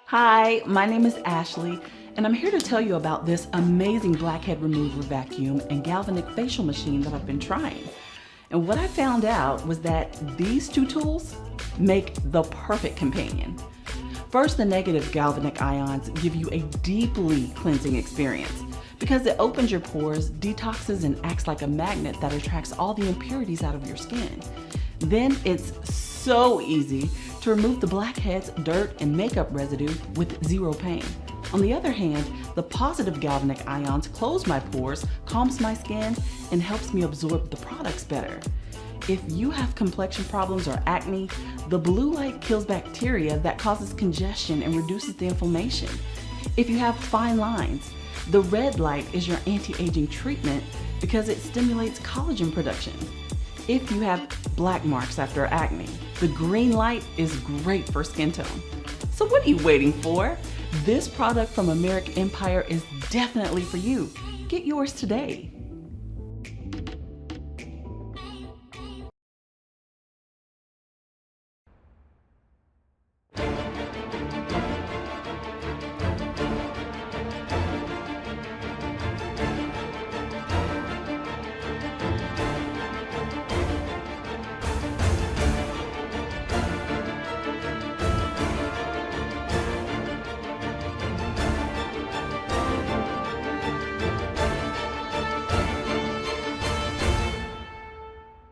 Hi, my name is Ashley, and I'm here to tell you about this amazing blackhead remover vacuum and galvanic facial machine that I've been trying. And what I found out was that these two tools make the perfect companion. First, the negative galvanic ions give you a deeply cleansing experience because it opens your pores, detoxes, and acts like a magnet that attracts all the impurities out of your skin. Then it's so easy to remove the blackheads, dirt, and makeup residue with zero pain. On the other hand, the positive galvanic ions close my pores, calms my skin, and helps me absorb the products better. If you have complexion problems or acne, the blue light kills bacteria that causes congestion and reduces the inflammation. If you have fine lines, the red light is your anti-aging treatment because it stimulates collagen production. If you have black marks after acne, the green light is great for skin tone. So what are you waiting for? This product from American Empire is definitely for you. Get yours today.